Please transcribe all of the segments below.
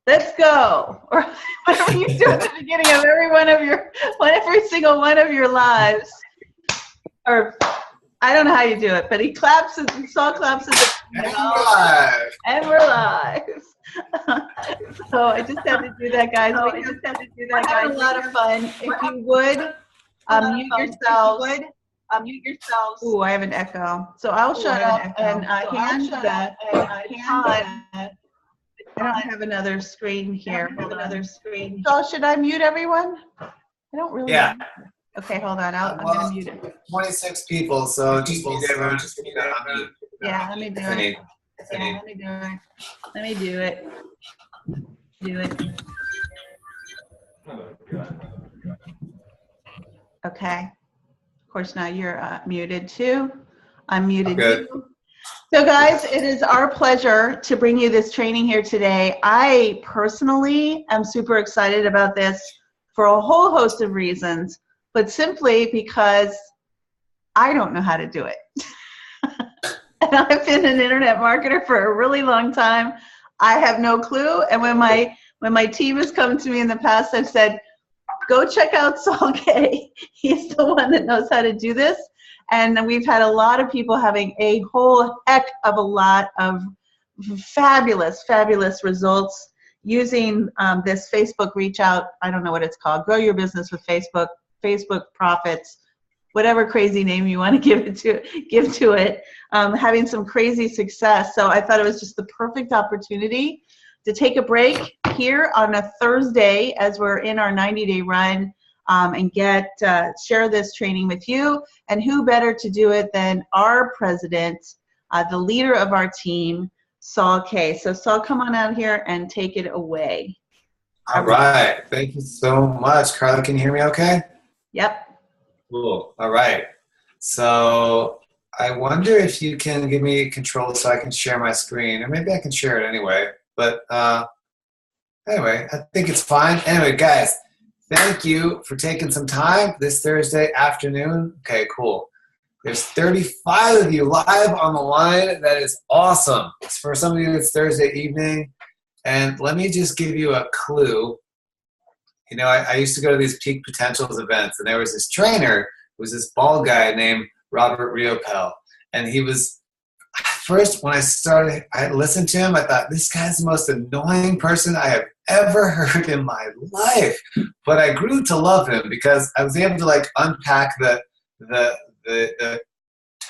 let's go, or whatever you do at the beginning of every single one of your lives. Or I don't know how you do it, but he claps, Saul claps at the and we're live. So I just had to do that, guys. We're having a lot of fun. If you would, mute yourselves. Ooh, I have an echo. So I'll shut up and hand that. I don't have another screen here. So should I mute everyone? I don't really. Yeah. Okay, hold on. I'm going to mute it. 26 people, so just mute everyone. Yeah, let me do it. Let me do it. Okay. Of course, now you're muted too. I'm muted too. So guys, it is our pleasure to bring you this training here today. I personally am super excited about this for a whole host of reasons, but simply because I don't know how to do it. And I've been an internet marketer for a really long time. I have no clue. And when my team has come to me in the past, I've said, go check out Saul K. He's the one that knows how to do this. And we've had a lot of people having a whole heck of a lot of fabulous, fabulous results using this Facebook reach out. I don't know what it's called. Grow your business with Facebook, Facebook profits, whatever crazy name you want to give to it, having some crazy success. So I thought it was just the perfect opportunity to take a break here on a Thursday as we're in our 90-day run and share this training with you. And who better to do it than our president, the leader of our team, Saul K. So Saul, come on out here and take it away. All right. Thank you so much. Carla, can you hear me okay? Yep. Cool. All right. So I wonder if you can give me control so I can share my screen, or maybe I can share it anyway. But anyway, I think it's fine. Anyway, guys, thank you for taking some time this Thursday afternoon. Okay, cool. There's 35 of you live on the line. That is awesome. For some of you, it's Thursday evening. And let me just give you a clue. You know, I used to go to these Peak Potentials events, and there was this trainer who was this bald guy named Robert Riopel. And he was, first, when I listened to him, I thought, this guy's the most annoying person I have ever heard in my life. But I grew to love him because I was able to like unpack the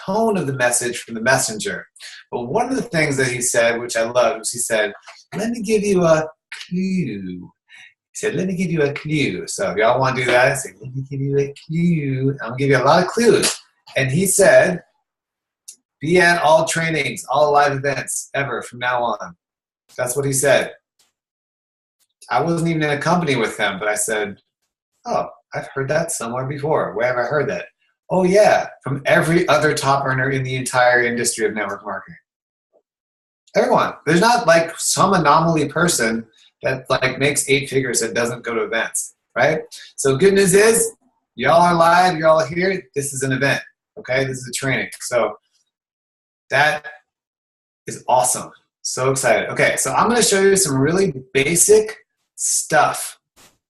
tone of the message from the messenger. But one of the things that he said, which I loved, was he said, let me give you a clue. He said, let me give you a clue. So if y'all want to do that, I say, let me give you a clue. I'm going to give you a lot of clues. And he said, be at all trainings, all live events ever from now on. That's what he said. I wasn't even in a company with him, but I said, oh, I've heard that somewhere before. Where have I heard that? Oh, yeah, from every other top earner in the entire industry of network marketing. Everyone. There's not like some anomaly person that like makes 8 figures that doesn't go to events, right? So good news is, y'all are live, you're all here. This is an event, okay? This is a training. So that is awesome. So excited. Okay, so I'm going to show you some really basic stuff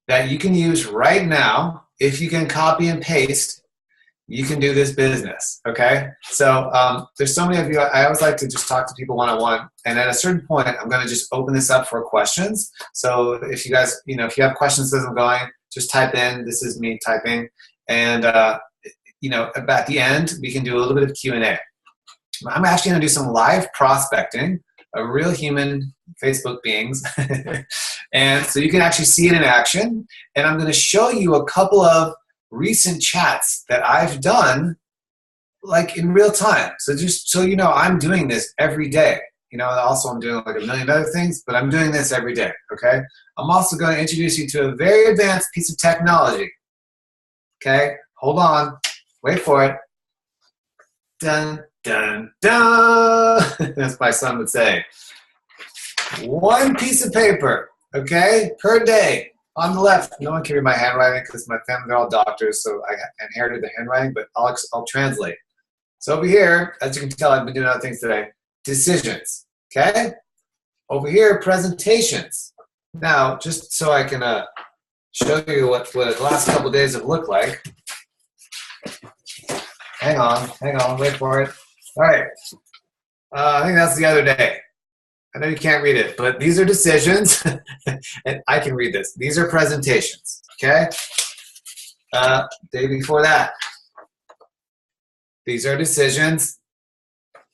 that you can use right now. If you can copy and paste, you can do this business, okay? So there's so many of you, I always like to just talk to people one-on-one, and at a certain point, I'm going to just open this up for questions. So if you guys, if you have questions as I'm going, just type in, this is me typing, and at the end, we can do a little bit of Q&A. I'm actually going to do some live prospecting of real human Facebook beings, and so you can actually see it in action, and I'm going to show you a couple of recent chats that I've done like in real time. So just so you know, I'm doing this every day. Also I'm doing like a million other things, but I'm doing this every day, okay? I'm also going to introduce you to a very advanced piece of technology. Okay, hold on, wait for it. Dun, dun, dun. As my son would say. One piece of paper, okay, per day. On the left, no one can read my handwriting because my family, they're all doctors, so I inherited the handwriting, but I'll translate. So over here, as you can tell, I've been doing other things today. Decisions, okay? Over here, presentations. Now, just so I can show you what the last couple days have looked like. Hang on, wait for it. All right, I think that's the other day. I know you can't read it, but these are decisions, and I can read this. These are presentations, okay? Day before that. These are decisions.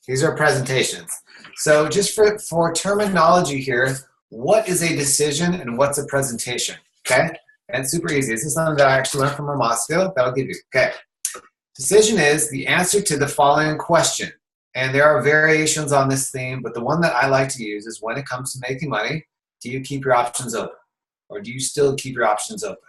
These are presentations. So just for terminology here, what is a decision and what's a presentation, okay? And super easy. This is something that I actually learned from Ramasio that I'll give you, okay? Decision is the answer to the following question. And there are variations on this theme, but the one that I like to use is when it comes to making money, do you keep your options open? Or do you still keep your options open?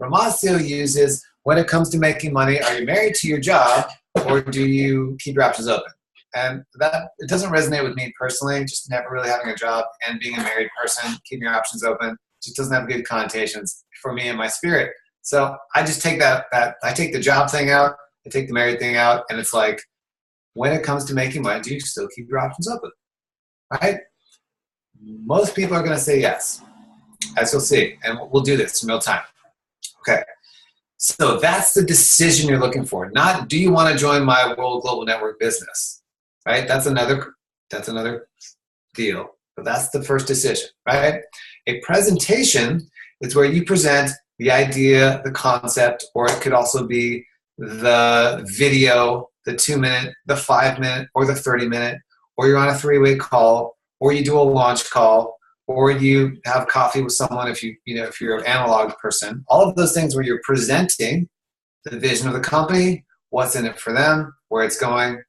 Ramasio uses when it comes to making money, are you married to your job or do you keep your options open? And that, it doesn't resonate with me personally, just never really having a job and being a married person, keeping your options open, just doesn't have good connotations for me and my spirit. So I just take I take the job thing out, I take the married thing out, and it's like, when it comes to making money, do you still keep your options open? Right? Most people are going to say yes, as you'll see, and we'll do this in real time. Okay, so that's the decision you're looking for. Not, do you want to join my World Global Network business? Right? That's another deal, but that's the first decision. Right? A presentation is where you present the idea, the concept, or it could also be the video, the 2-minute, the 5-minute, or the 30-minute, or you're on a 3-way call, or you do a launch call, or you have coffee with someone if you're an analog person. All of those things where you're presenting the vision of the company, what's in it for them, where it's going,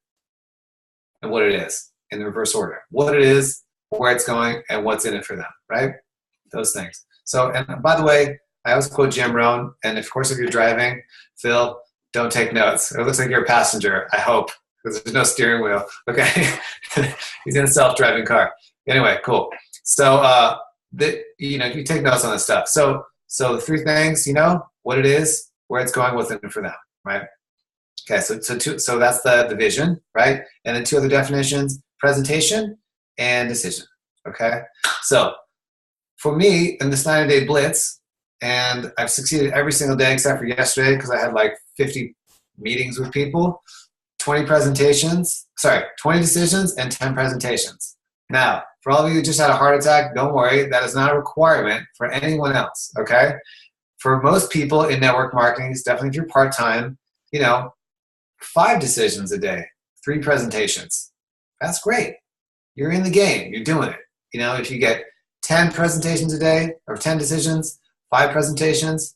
and what it is in the reverse order. What it is, where it's going, and what's in it for them, right? Those things. So, and by the way, I always quote Jim Rohn, and of course if you're driving, Phil, don't take notes. It looks like you're a passenger, I hope, because there's no steering wheel. Okay, he's in a self-driving car. Anyway, cool. So, you take notes on this stuff. So the 3 things, what it is, where it's going, what's in it for them, right? Okay, so that's the vision, right? And then 2 other definitions: presentation and decision. Okay, so for me in this 90-day blitz. And I've succeeded every single day except for yesterday because I had like 50 meetings with people, 20 decisions and 10 presentations. Now, for all of you who just had a heart attack, don't worry. That is not a requirement for anyone else, okay? For most people in network marketing, definitely if you're part-time, 5 decisions a day, 3 presentations. That's great. You're in the game. You're doing it. If you get 10 presentations a day or 10 decisions, 5 presentations,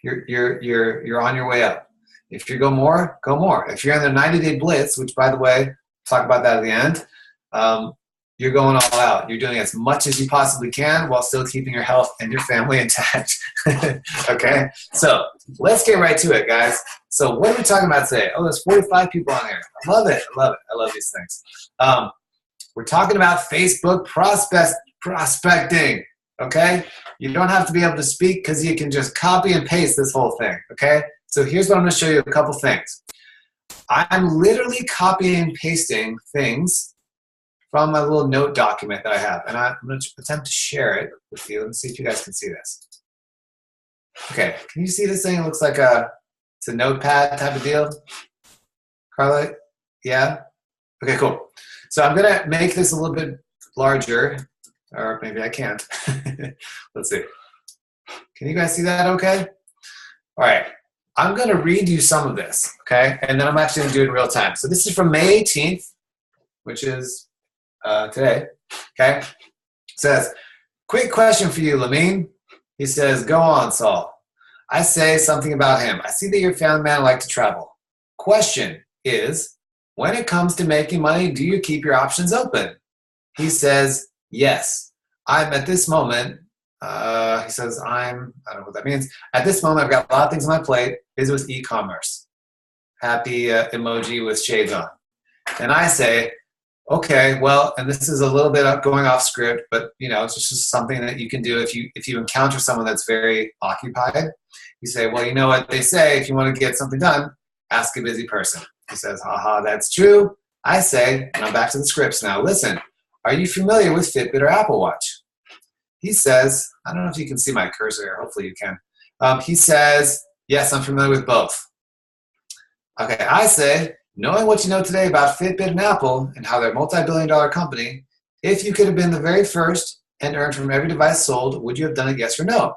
you're on your way up. If you go more, go more. If you're in the 90-day blitz, which by the way, talk about that at the end, you're going all out. You're doing as much as you possibly can while still keeping your health and your family intact. Okay? So let's get right to it, guys. So what are we talking about today? Oh, there's 45 people on here. I love it. I love these things. We're talking about Facebook prospecting. Okay? You don't have to be able to speak because you can just copy and paste this whole thing, okay? So here's what I'm going to show you a couple things. I'm literally copying and pasting things from my little note document that I have, and I'm going to attempt to share it with you. Let's see if you guys can see this. Okay, can you see this thing? It looks like it's a notepad type of deal. Carla, yeah? Okay, cool. So I'm going to make this a little bit larger. Or maybe I can't. Let's see. Can you guys see that okay? All right. I'm going to read you some of this, okay? And then I'm actually going to do it in real time. So this is from May 18th, which is today, okay? It says, quick question for you, Lamine. He says, go on, Saul. I say something about him. I see that you're a family man and like to travel. Question is, when it comes to making money, do you keep your options open? He says, yes. I'm at this moment, he says, I don't know what that means. At this moment, I've got a lot of things on my plate. Busy with e-commerce. Happy emoji with shades on. And I say, okay, well, and this is a little bit going off script, but it's just something that you can do if you encounter someone that's very occupied. You say, well, you know what they say, if you want to get something done, ask a busy person. He says, haha, that's true. I say, and I'm back to the scripts now, listen, are you familiar with Fitbit or Apple Watch? he says, I don't know if you can see my cursor here. Hopefully you can. He says, yes, I'm familiar with both. Okay, I say, knowing what you know today about Fitbit and Apple and how they're a multi-billion-dollar company, if you could have been the very first and earned from every device sold, would you have done it, yes or no?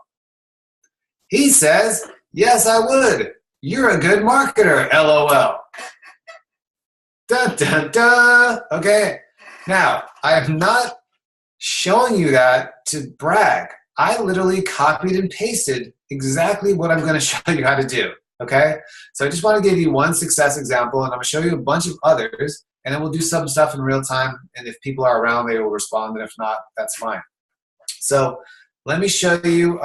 He says, yes, I would. You're a good marketer, LOL. Dun, dun, dun. Okay, now, I am not showing you that to brag. I literally copied and pasted exactly what I'm going to show you how to do. Okay, so I just want to give you one success example, and I'm going to show you a bunch of others, and then we'll do some stuff in real time, and if people are around, they will respond, and if not, that's fine. So let me show you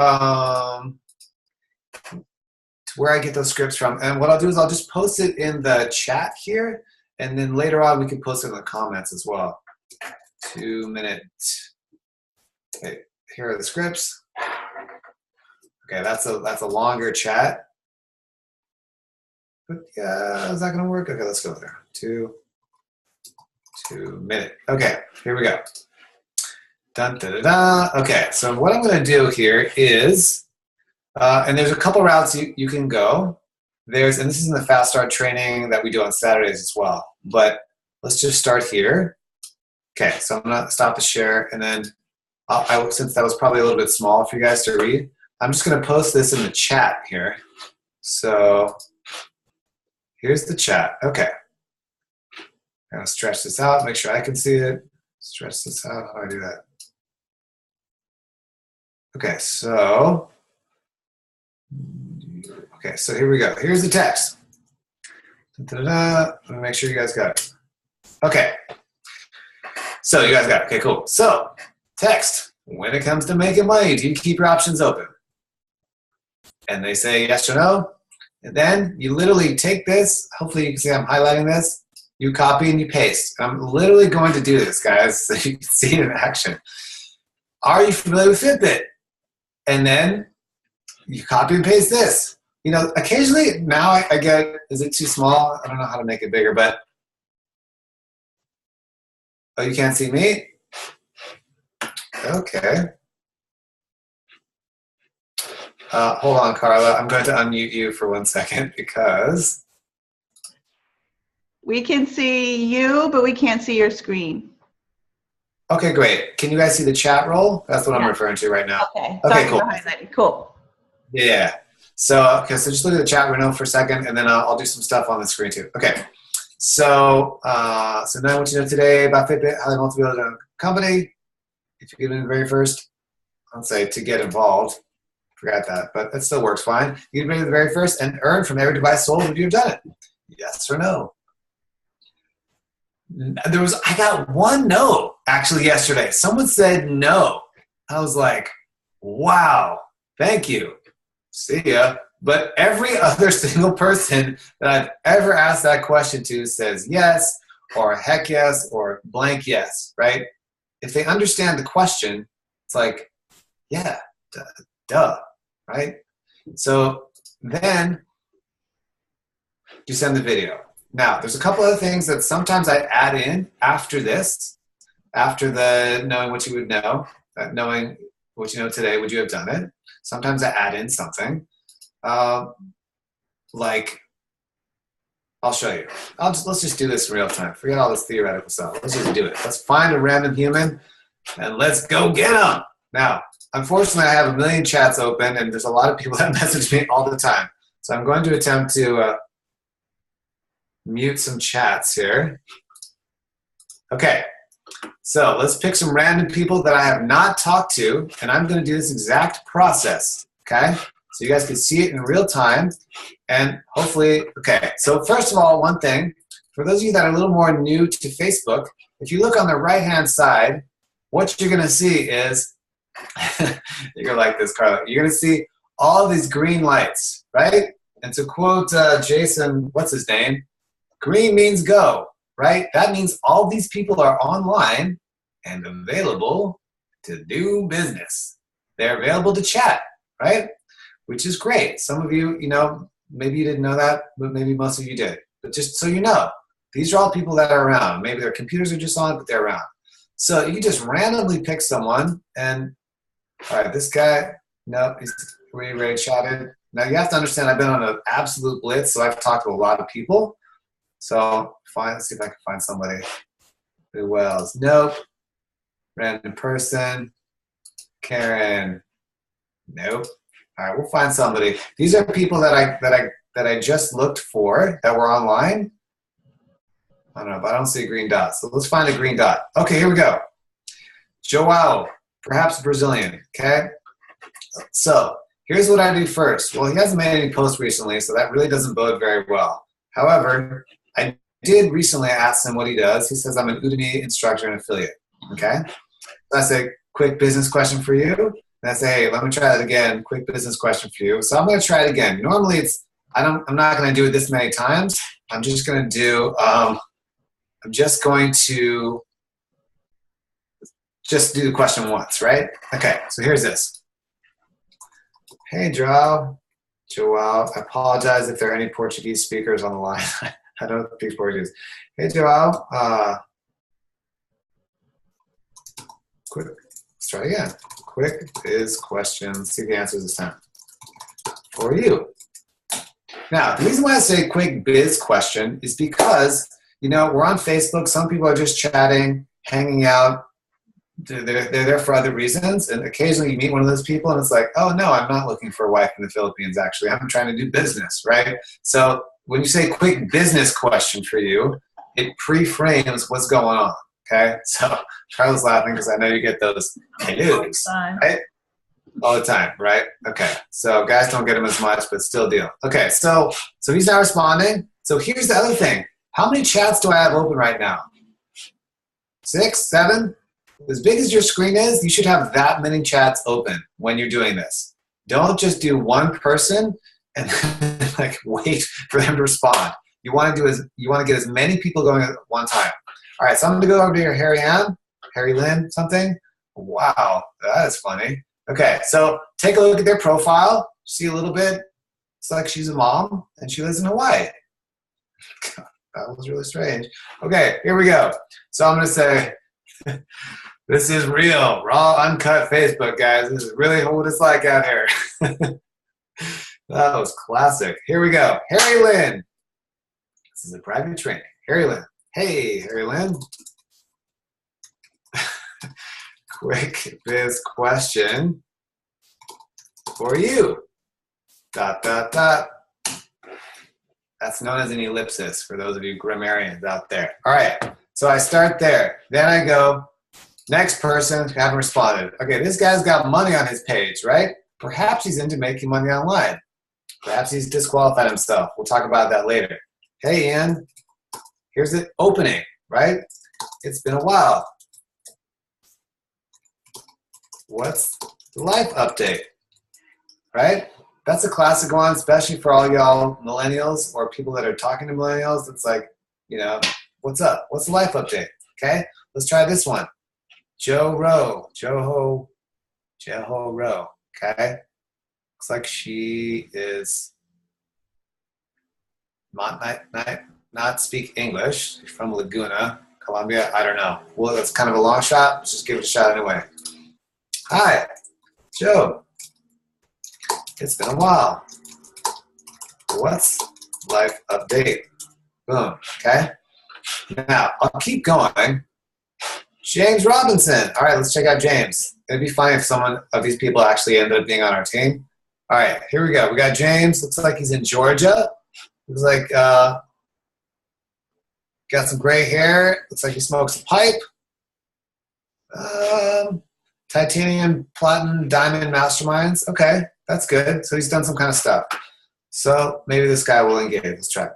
where I get those scripts from, and what I'll do is I'll just post it in the chat here, and then later on we can post it in the comments as well. 2 minutes. Okay, here are the scripts. Okay, that's a longer chat. But yeah, is that gonna work? Okay, let's go there. 2 minute. Okay, here we go. Dun, da, da, da. Okay, so what I'm gonna do here is, and there's a couple routes you can go. And this is in the Fast Start training that we do on Saturdays as well. But let's just start here. Okay, so I'm gonna stop the share, and then since that was probably a little bit small for you guys to read, I'm just gonna post this in the chat here. So here's the chat. Okay. I'm gonna stretch this out, make sure I can see it. Stretch this out. How do I do that? Okay, so here we go. Here's the text. Da-da-da. Let me make sure you guys got it. Okay. So you guys got it. Okay, cool. So text. When it comes to making money, do you keep your options open? And they say yes or no. And then you literally take this, hopefully you can see I'm highlighting this, you copy and you paste. I'm literally going to do this, guys, so you can see it in action. Are you familiar with Fitbit? And then you copy and paste this. You know, occasionally now I get, is it too small? I don't know how to make it bigger, but, oh, you can't see me? Okay. Hold on, Carla. I'm going to unmute you for 1 second because we can see you, but we can't see your screen. Okay, great. Can you guys see the chat roll? That's what I'm referring to right now. Okay. Okay, cool. Cool. Yeah. So, okay, so just look at the chat window for a second, and then I'll do some stuff on the screen too. Okay. So, so now what you know today about Fitbit, how they multi-billion company. If you get in the very first, I'll say to get involved. Forgot that, but it still works fine. You get in the very first and earn from every device sold. Would you have done it? Yes or no? I got one no actually yesterday. Someone said no. I was like, wow, thank you. See ya. But every other single person that I've ever asked that question to says yes, or heck yes, or blank yes, right? If they understand the question, it's like, yeah, duh, right? So then you send the video. Now, there's a couple other things that sometimes I add in after this, after the knowing what you would know, knowing what you know today, would you have done it? Sometimes I add in something. Like, I'll show you. Let's just do this in real time. Forget all this theoretical stuff. Let's just do it. Let's find a random human and let's go get them. Now, unfortunately, I have a million chats open and there's a lot of people that message me all the time. So I'm going to attempt to mute some chats here. Okay, so let's pick some random people that I have not talked to, and I'm going to do this exact process, okay? So you guys can see it in real time, and hopefully, okay. So first of all, one thing, for those of you that are a little more new to Facebook, if you look on the right-hand side, what you're going to see is, you're going to like this, Carla, you're going to see all these green lights, right? And to quote Jason, what's his name? Green means go, right? That means all these people are online and available to do business. They're available to chat, right? Which is great. Some of you, you know, maybe you didn't know that, but maybe most of you did. But just so you know, these are all people that are around. Maybe their computers are just on, but they're around. So you just randomly pick someone, and All right, this guy, nope, he's already chatted. Now you have to understand I've been on an absolute blitz, so I've talked to a lot of people. So let's see if I can find somebody. Who else? Nope. Random person. Karen. Nope. All right, we'll find somebody. These are people that I just looked for that were online. I don't know, but I don't see a green dot. So let's find a green dot. Okay, here we go. Joao, perhaps Brazilian. Okay. So here's what I do first. Well, he hasn't made any posts recently, so that really doesn't bode very well. However, I did recently ask him what he does. He says, I'm an Udemy instructor and affiliate. Okay. So I say, quick business question for you. And I say, hey, let me try that again. Quick business question for you. So I'm going to try it again. Normally, I'm not going to do it this many times. I'm just going to do the question once, right? Okay. So here's this. Hey, Joao. I apologize if there are any Portuguese speakers on the line. I don't speak Portuguese. Hey, Joao. Quick. Let's try again. Quick is question. See the answers this time. For you. Now, the reason why I say quick biz question is because, we're on Facebook. Some people are just chatting, hanging out. They're there for other reasons. And occasionally you meet one of those people and it's like, oh, no, I'm not looking for a wife in the Philippines, actually. I'm trying to do business, right? So when you say quick business question for you, it pre-frames what's going on, okay? So Charlie's laughing because I know you get those news, right? All the time, right? Okay, so guys don't get them as much, but still deal. Okay, so he's not responding. So here's the other thing. How many chats do I have open right now? 6, 7? As big as your screen is, you should have that many chats open when you're doing this. Don't just do one person and like wait for them to respond. You want to get as many people going at one time. All right, so I'm going to go over to your Harry Lynn, something. Wow, that is funny. Okay, so take a look at their profile. See a little bit. It's like she's a mom and she lives in Hawaii. That was really strange. Okay, here we go. So I'm going to say, this is real, raw, uncut Facebook, guys. This is really what it's like out here. That was classic. Here we go. Harry Lynn. This is a private training. Harry Lynn. Hey, Harry Lynn. Quick biz question for you. ... That's known as an ellipsis for those of you grammarians out there. All right, so I start there. Then I go, next person, haven't responded. Okay, this guy's got money on his page, right? Perhaps he's into making money online. Perhaps he's disqualified himself. We'll talk about that later. Hey, Ian, here's the opening, right? It's been a while. What's the life update, right? That's a classic one, especially for all y'all millennials or people that are talking to millennials. It's like, what's up? What's the life update? Okay, let's try this one. Joho Rowe. Okay, looks like she is not speak English. She's from Laguna, Colombia. I don't know. Well, that's kind of a long shot. Let's just give it a shot anyway. Hi, Joe. It's been a while. What's life update? Boom. Okay. Now I'll keep going. James Robinson. All right, let's check out James. It'd be fine if someone of these people actually ended up being on our team. All right, here we go. We got James. Looks like he's in Georgia. Looks like got some gray hair. Looks like he smokes a pipe. Titanium, platinum, diamond masterminds. Okay, that's good. So he's done some kind of stuff. So maybe this guy will engage. Let's try it.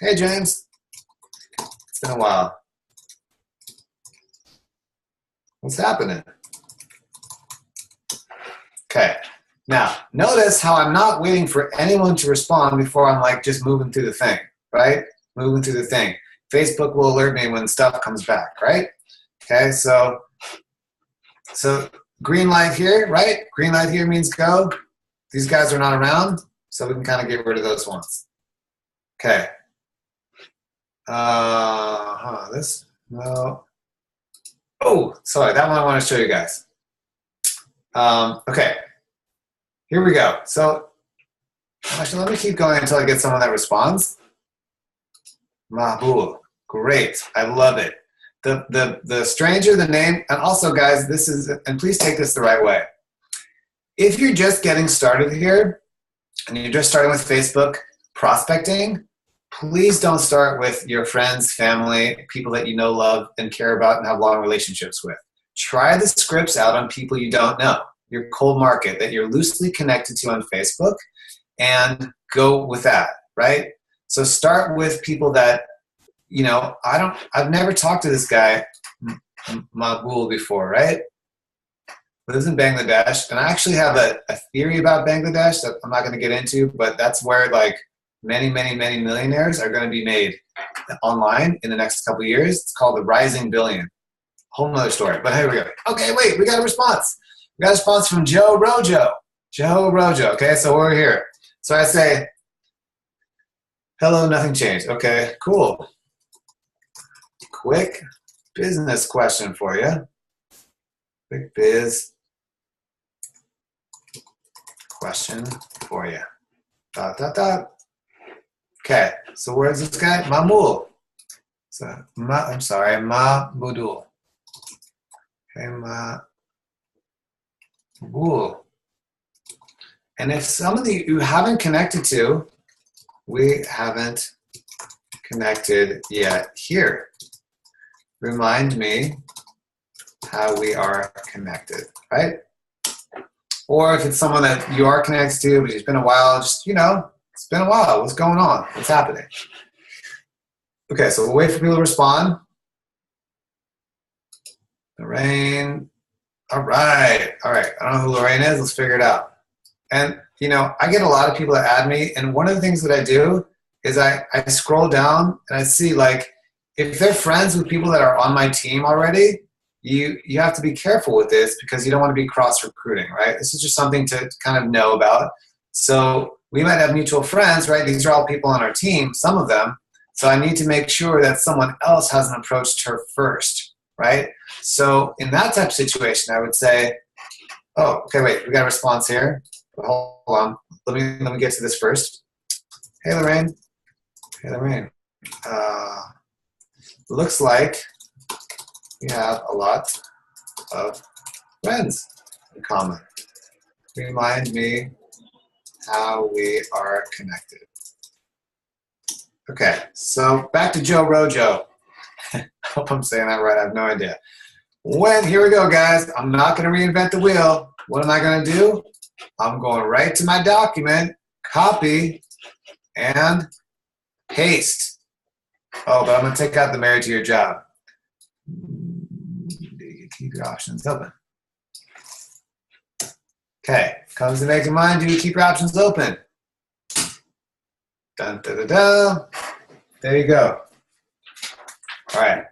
Hey, James. It's been a while. What's happening? Okay. Now, notice how I'm not waiting for anyone to respond before I'm like just moving through the thing, right? Moving through the thing. Facebook will alert me when stuff comes back, right? Okay, so green light here, right? Green light here means go. These guys are not around, so we can kind of get rid of those ones. Okay. No. Oh, sorry, that one I want to show you guys. Okay, here we go. So actually, let me keep going until I get someone that responds. Mahbul, great, I love it. The stranger, the name, and also guys, this is, and please take this the right way. If you're just getting started here, and you're just starting with Facebook prospecting, please don't start with your friends, family, people that you know, love, and care about and have long relationships with. Try the scripts out on people you don't know, your cold market that you're loosely connected to on Facebook, and go with that, right? So start with people that, you know, I've never talked to this guy, Maqbul, before, right? Lives in Bangladesh, and I actually have a theory about Bangladesh that I'm not going to get into, but that's where like many millionaires are going to be made online in the next couple of years. It's called the Rising Billion. Whole nother story, but here we go. Okay, wait, we got a response. We got a response from Joe Rojo. Joe Rojo, okay, so we're here. So I say, hello, nothing changed. Okay, cool. Quick business question for you. Quick biz question for you. Dot, dot, dot. Okay, so where's this guy? Mamul. So, I'm sorry, Mabudul. Okay, Mabul. And if some of you haven't connected to, we haven't connected yet here. Remind me how we are connected, right? Or if it's someone that you are connected to, but it's been a while, just, you know, it's been a while. What's going on? What's happening? Okay, so we'll wait for people to respond. Lorraine. All right. All right. I don't know who Lorraine is. Let's figure it out. And, you know, I get a lot of people that add me. And one of the things that I do is I scroll down and I see, like, if they're friends with people that are on my team already, you have to be careful with this because you don't want to be cross-recruiting, right? This is just something to kind of know about. So we might have mutual friends, right? These are all people on our team, some of them. So I need to make sure that someone else hasn't approached her first, right? So in that type of situation, I would say, oh, okay, wait, we got a response here. Hold on, let me get to this first. Hey, Lorraine. Hey, Lorraine. Looks like we have a lot of friends in common. Remind me how we are connected. Okay, so back to Joe Rojo. I hope I'm saying that right. I have no idea. Here we go, guys. I'm not going to reinvent the wheel. What am I going to do? I'm going right to my document, copy, and paste. Oh, but I'm going to take out the married to your job. Keep your options open. Okay, comes to making mind, do you keep your options open? Dun, da, da, da. There you go. All right.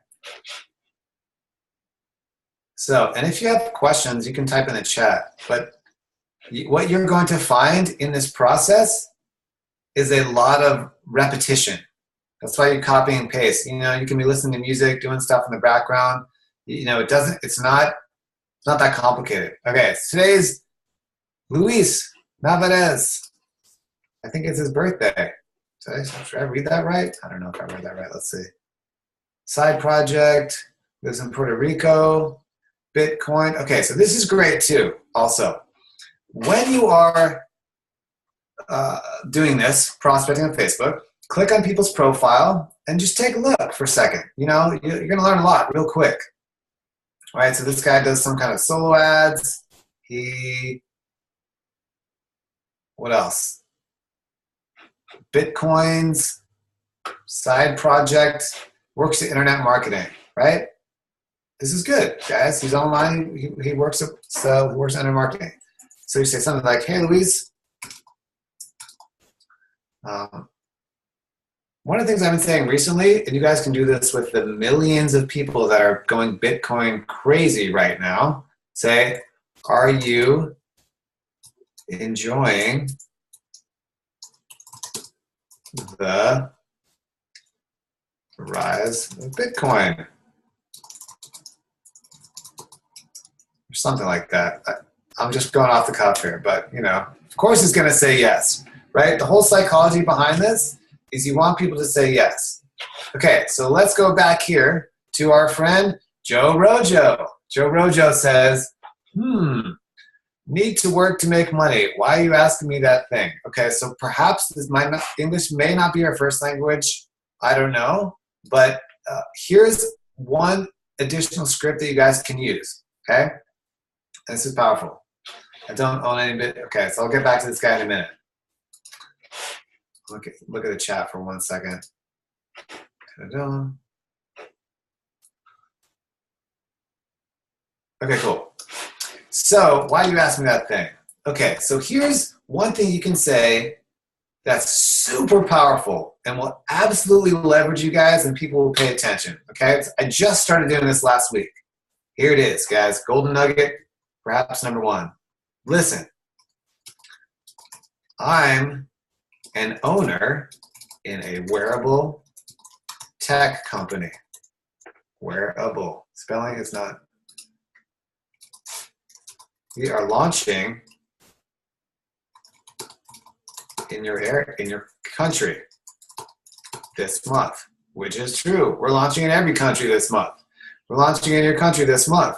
So, and if you have questions, you can type in the chat. But what you're going to find in this process is a lot of repetition. That's why you copy and paste. You know, you can be listening to music, doing stuff in the background. You know, it's not that complicated. Okay, today's Luis Navarez. I think it's his birthday. Should I read that right? I don't know if I read that right. Let's see. Side project, lives in Puerto Rico, Bitcoin. Okay, so this is great too, also. When you are doing this, prospecting on Facebook, click on people's profile and just take a look for a second. You know, you're going to learn a lot real quick. All right, so this guy does some kind of solo ads. What else? Bitcoins, side project, works at internet marketing, right? This is good, guys. He's online. He works at internet marketing. So you say something like, "Hey, Luis. One of the things I've been saying recently, and you guys can do this with the millions of people that are going Bitcoin crazy right now. Say, are you enjoying the rise of Bitcoin?" Or something like that. I'm just going off the cuff here, but you know, of course it's going to say yes, right? The whole psychology behind this is you want people to say yes. Okay, so let's go back here to our friend Joe Rojo. Joe Rojo says, need to work to make money. Why are you asking me that thing? Okay, so perhaps English may not be our first language. I don't know, but here's one additional script that you guys can use, okay? This is powerful. I don't own any bit. Okay, so I'll get back to this guy in a minute. Look at the chat for 1 second. Ta-da. Okay, cool. So why do you ask me that thing? Okay, so here's one thing you can say that's super powerful and will absolutely leverage you guys and people will pay attention, okay? I just started doing this last week. Here it is, guys. Golden nugget, perhaps number 1. Listen, I'm an owner in a wearable tech company. Wearable. Spelling is not. We are launching in your country this month, which is true. We're launching in every country this month. We're launching in your country this month.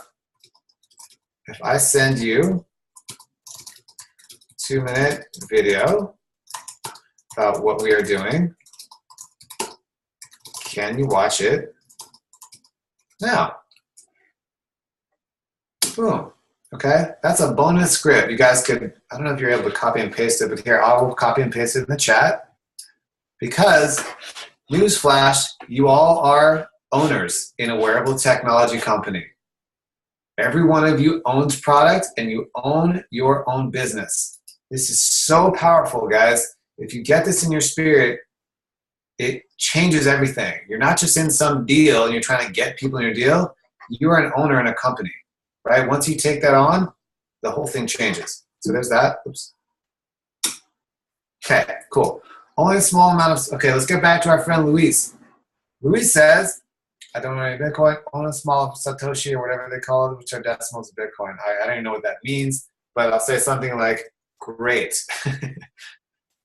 If I send you a 2-minute video about what we are doing, can you watch it now? Boom. Okay, that's a bonus script. You guys could, I don't know if you're able to copy and paste it, but here, I'll copy and paste it in the chat. Because, newsflash, you all are owners in a wearable technology company. Every one of you owns product and you own your own business. This is so powerful, guys. If you get this in your spirit, it changes everything. You're not just in some deal and you're trying to get people in your deal. You are an owner in a company. Right? Once you take that on, the whole thing changes. So there's that. Oops. Okay, cool. Only a small amount of, okay, let's get back to our friend Luis. Luis says, I don't know any Bitcoin, only a small Satoshi or whatever they call it, which are decimals of Bitcoin. I don't even know what that means, but I'll say something like, great. I'm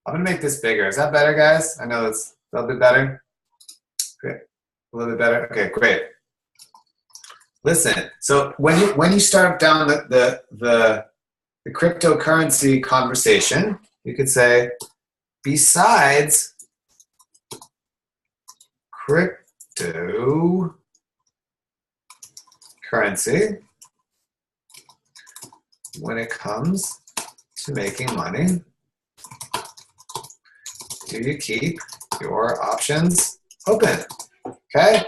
going to make this bigger. Is that better, guys? I know it's a little bit better. Great. A little bit better. Okay, great. Listen, so when you start down the cryptocurrency conversation, you could say, besides cryptocurrency, when it comes to making money, do you keep your options open? Okay?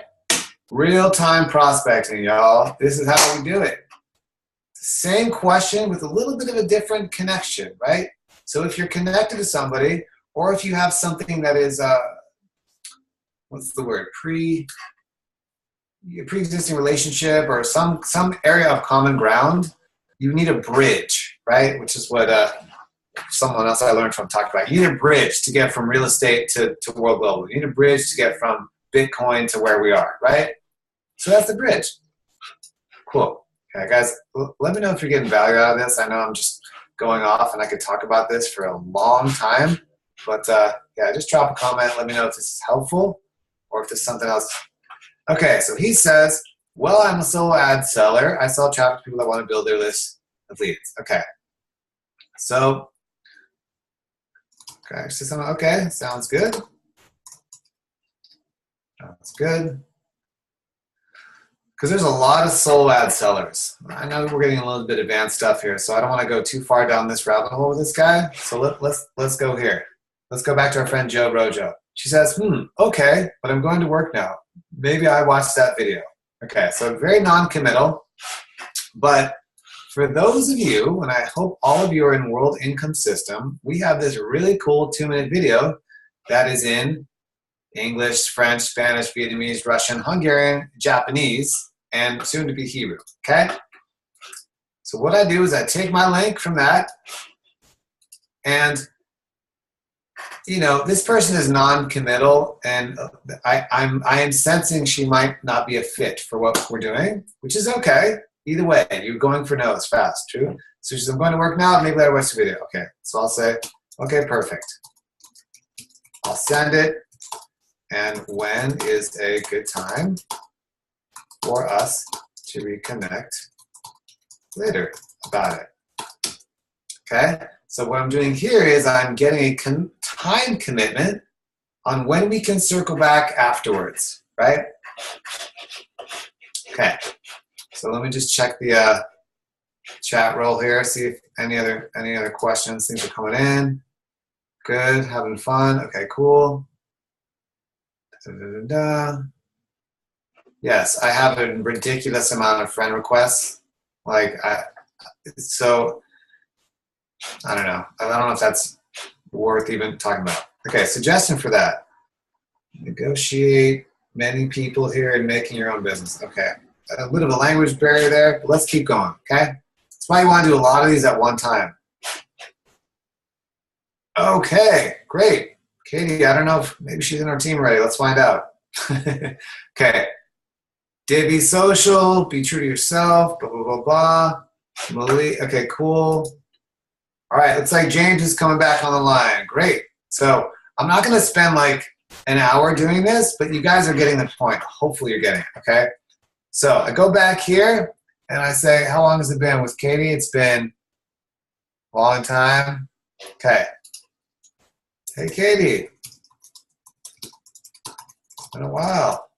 Real-time prospecting, y'all. This is how we do it. Same question with a little bit of a different connection, right? So if you're connected to somebody, or if you have something that is, what's the word, pre-existing relationship or some area of common ground, you need a bridge, right? Which is what someone else I learned from talked about. You need a bridge to get from real estate to world global. You need a bridge to get from Bitcoin to where we are, right? So that's the bridge. Cool. Okay, guys, let me know if you're getting value out of this. I know I'm just going off and I could talk about this for a long time, but yeah, just drop a comment. Let me know if this is helpful or if there's something else. Okay, so he says, well, I'm a solo ad seller. I sell traffic to people that want to build their list of leads. Okay. So, okay, sounds good. That's good. Because there's a lot of solo ad sellers. I know we're getting a little bit advanced stuff here, so I don't want to go too far down this rabbit hole with this guy. So let's go here. Let's go back to our friend Joe Rojo. She says, okay, but I'm going to work now. Maybe I watched that video. Okay, so very non-committal. But for those of you, and I hope all of you are in World Income System, we have this really cool 2-minute video that is in English, French, Spanish, Vietnamese, Russian, Hungarian, Japanese, and soon to be Hebrew, okay? So what I do is I take my link from that, and you know, this person is non-committal, and I am sensing she might not be a fit for what we're doing, which is okay. Either way, you're going for no as fast, true? So she says, I'm going to work now. Maybe later watch the video. Okay. So I'll say, okay, perfect. I'll send it. And when is a good time for us to reconnect later about it? Okay. So what I'm doing here is I'm getting a time commitment on when we can circle back afterwards, right? Okay. So let me just check the chat roll here, see if any other questions, things are coming in. Good, having fun. Okay, cool. Da, da, da, da. Yes, I have a ridiculous amount of friend requests. So I don't know. I don't know if that's worth even talking about. Okay, suggestion for that. Negotiate many people here and making your own business. Okay, a bit of a language barrier there, but let's keep going, okay? That's why you want to do a lot of these at one time. Okay, great. Katie, I don't know if maybe she's in our team already. Let's find out. Okay. Be social, be true to yourself, blah, blah, blah, blah. Malik, okay, cool. All right, looks like James is coming back on the line. Great. So I'm not going to spend like an hour doing this, but you guys are getting the point. Hopefully you're getting it, okay? So I go back here and I say, how long has it been with Katie? It's been a long time. Okay. Hey, Katie. It's been a while.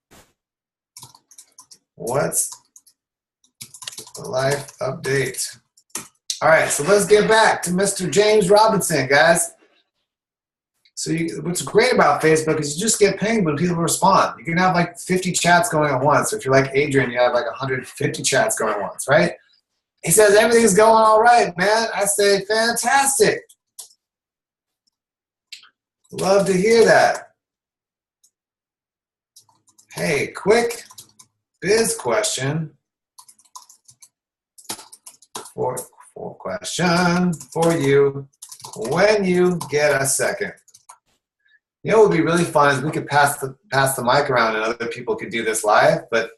What's the life update? All right, so let's get back to Mr. James Robinson, guys. So what's great about Facebook is you just get pinged when people respond. You can have like 50 chats going at once. If you're like Adrian, you have like 150 chats going at once, right? He says, everything's going all right, man. I say, fantastic. Love to hear that. Hey, quick biz question question for you when you get a second. You know what would be really fun is we could pass the mic around and other people could do this live, but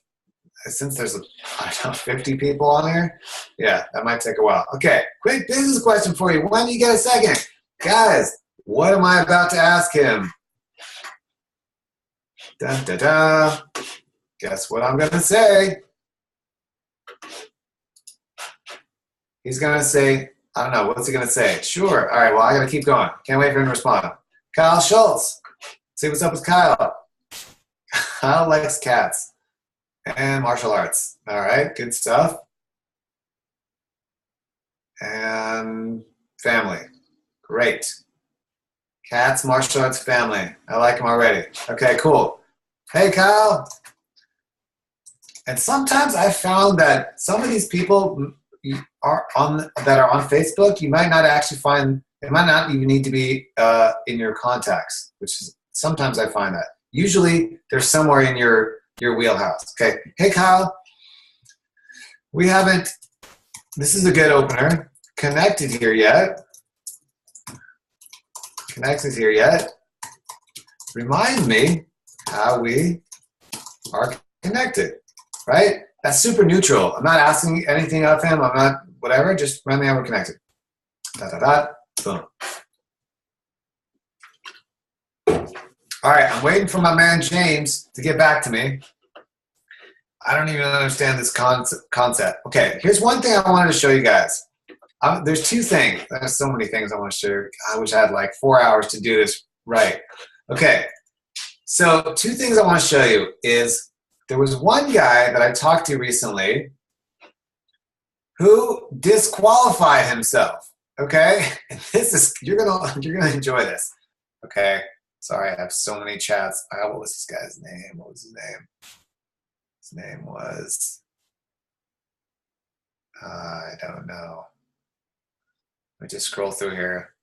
since there's, I don't know, 50 people on here, yeah, that might take a while. Okay, quick business question for you. When you get a second? Guys, what am I about to ask him? Da, da, da. Guess what I'm going to say? He's going to say, I don't know, what's he going to say? Sure. All right, well, I got to keep going. Can't wait for him to respond. Kyle Schultz. See what's up with Kyle. Kyle likes cats and martial arts. All right, good stuff. And family. Great. Cats, martial arts, family. I like him already. Okay, cool. Hey, Kyle. And sometimes I found that some of these people that are on Facebook, you might not actually find, it might not even need to be in your contacts, which is, sometimes I find that. Usually they're somewhere in your wheelhouse. Okay. Hey, Kyle. We haven't, this is a good opener, connected here yet. Connected here yet. Remind me how we are connected, right? That's super neutral. I'm not asking anything of him. I'm not whatever. Just remind me how we're connected. Da, da, da. Boom. All right, I'm waiting for my man James to get back to me. I don't even understand this concept. Okay, here's one thing I wanted to show you guys. There's two things. There's so many things I want to show you. I wish I had like 4 hours to do this right. Okay, so two things I want to show you is there was one guy that I talked to recently who disqualified himself. Okay, and this is you're gonna enjoy this. Okay, sorry, I have so many chats. What was this guy's name? What was his name? His name was I don't know. Let me just scroll through here.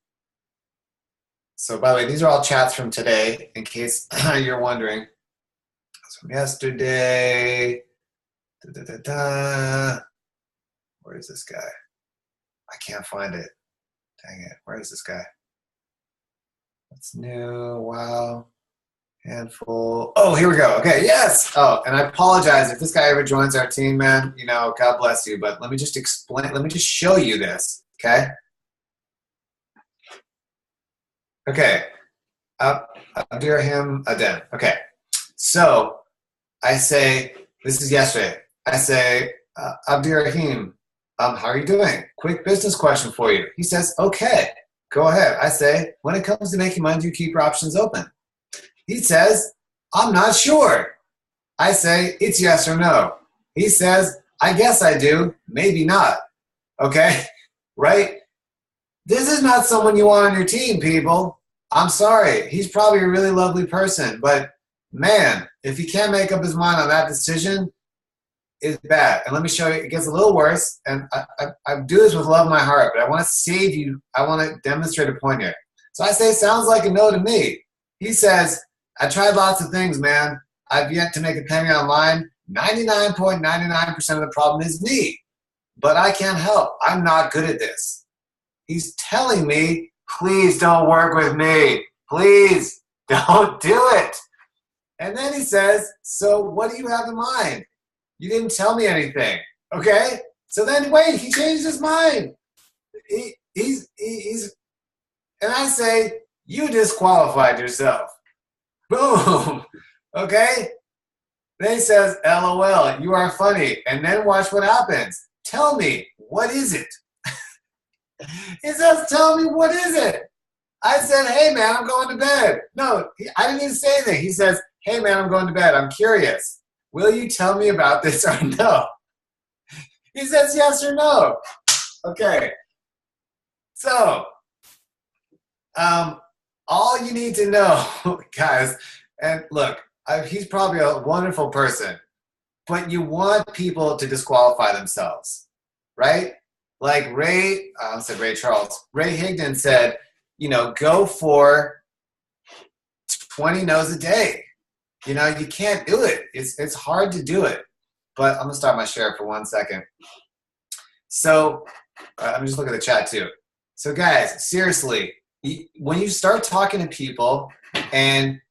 So by the way, these are all chats from today, in case you're wondering. That's from yesterday. Da, da, da, da. Where is this guy? I can't find it. Dang it. Where is this guy? What's new? Wow. Handful. Oh, here we go. Okay, yes. Oh, and I apologize if this guy ever joins our team, man. You know, God bless you. But let me just explain. Let me just show you this. Okay? Okay. Abdirahim Aden. Okay. So I say, this is yesterday. I say, Abdirahim, how are you doing? Quick business question for you. He says, okay, go ahead. I say, when it comes to making money, do you keep your options open? He says, I'm not sure. I say, it's yes or no. He says, I guess I do, maybe not. Okay? Right? This is not someone you want on your team, people. I'm sorry. He's probably a really lovely person, but man, if he can't make up his mind on that decision, it's bad. And let me show you, it gets a little worse, and I do this with love in my heart, but I want to save you. I want to demonstrate a point here. So I say, sounds like a no to me. He says, I tried lots of things, man. I've yet to make a penny online. 99.99% of the problem is me, but I can't help. I'm not good at this. He's telling me, please don't work with me. Please don't do it. And then he says, so what do you have in mind? You didn't tell me anything, okay? So then, wait, he changed his mind. He's and I say, you disqualified yourself. Boom, okay? Then he says, LOL, you are funny. And then watch what happens. Tell me, what is it? He says, tell me, what is it? I said, hey, man, I'm going to bed. No, I didn't even say anything. He says, hey, man, I'm going to bed. I'm curious. Will you tell me about this or no? He says yes or no. Okay. So, all you need to know, guys, and look, he's probably a wonderful person, but you want people to disqualify themselves, right? Like Ray Charles. Ray Higdon said, you know, go for 20 no's a day. You know, you can't do it. It's hard to do it. But I'm going to start my share for 1 second. So I'm just looking at the chat too. So guys, seriously, when you start talking to people and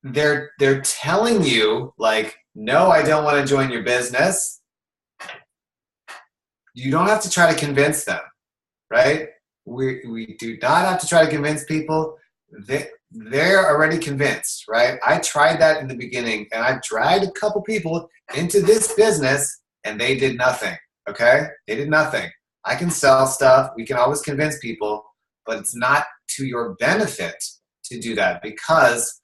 they're telling you like, no, I don't want to join your business, you don't have to try to convince them, right? We do not have to try to convince people. They're already convinced, right? I tried that in the beginning, and I dragged a couple people into this business, and they did nothing, okay? They did nothing. I can sell stuff. We can always convince people, but it's not to your benefit to do that, because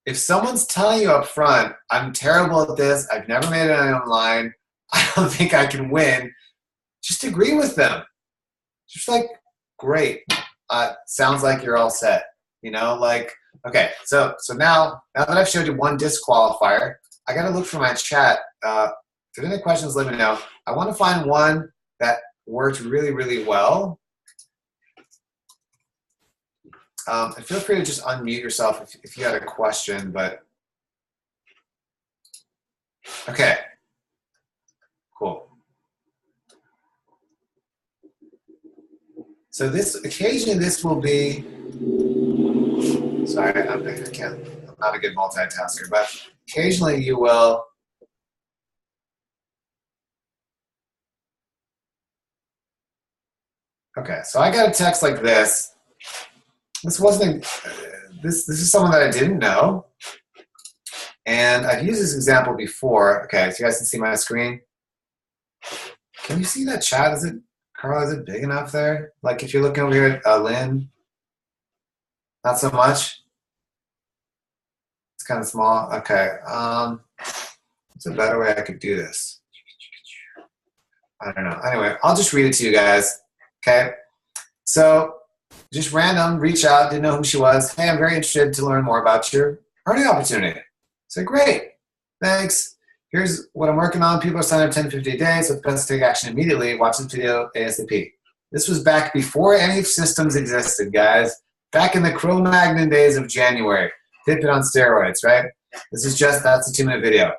if someone's telling you up front, I'm terrible at this, I've never made it online, I don't think I can win, just agree with them. Just like, great, sounds like you're all set. You know, like, okay, so now that I've showed you one disqualifier, I got to look for my chat. If there's any questions, let me know. I want to find one that worked really, really well. And feel free to just unmute yourself if you had a question, but okay, cool. So occasionally this will be, sorry, I'm not a good multitasker, but occasionally you will. Okay, so I got a text like this. This wasn't, this is someone that I didn't know. And I've used this example before. Okay, so you guys can see my screen. Can you see that chat? Carl, is it big enough there? Like if you're looking over here at Lynn, not so much? It's kind of small. Okay. What's a better way I could do this? I don't know. Anyway, I'll just read it to you guys. Okay. So just random, reach out, didn't know who she was. Hey, I'm very interested to learn more about your earning opportunity. So great. Thanks. Here's what I'm working on. People are signing up 10 to 50 days, so it's best to take action immediately. Watch this video ASAP. This was back before any systems existed, guys. Back in the Cro-Magnon days of January. Fitbit on steroids, right? That's a 2-minute video.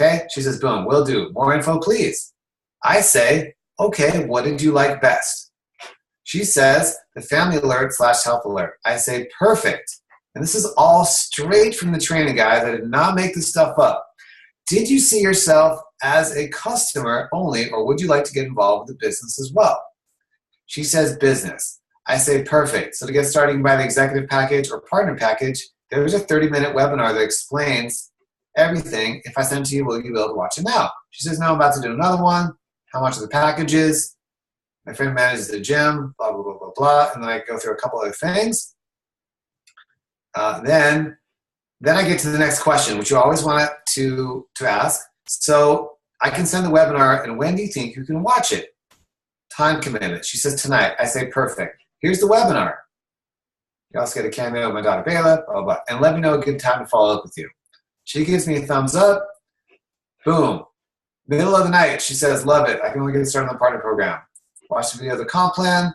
Okay? She says, boom, will do. More info, please. I say, okay, what did you like best? She says, the family alert / health alert. I say, perfect. And this is all straight from the training, guys. I did not make this stuff up. Did you see yourself as a customer only, or would you like to get involved with the business as well? She says business. I say perfect. So to get started, you can buy the executive package or partner package. There's a 30-minute webinar that explains everything. If I send it to you, will you be able to watch it now? She says, no, I'm about to do another one. How much are the packages? My friend manages the gym, blah, blah, blah, blah, blah. And then I go through a couple other things. Then I get to the next question, which you always want to ask. So I can send the webinar, and when do you think you can watch it? Time commitment. She says tonight. I say perfect. Here's the webinar. You also get a cameo of my daughter Bayla, blah, blah, blah, and let me know a good time to follow up with you. She gives me a thumbs up. Boom. Middle of the night, she says, love it. I can only get started on the partner program. Watch the video of the comp plan.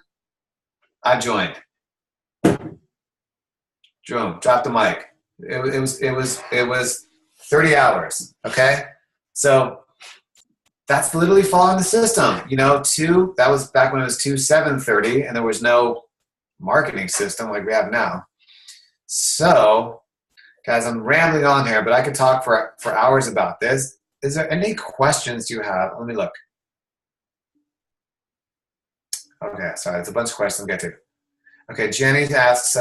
I joined. Boom. Drop the mic. It was 30 hours. Okay. So that's literally following the system. You know, that was back when it was 7:30, and there was no marketing system like we have now. So, guys, I'm rambling on here, but I could talk for hours about this. Is there any questions you have? Let me look. Okay, sorry, it's a bunch of questions I'll get to. Okay, Jenny asks,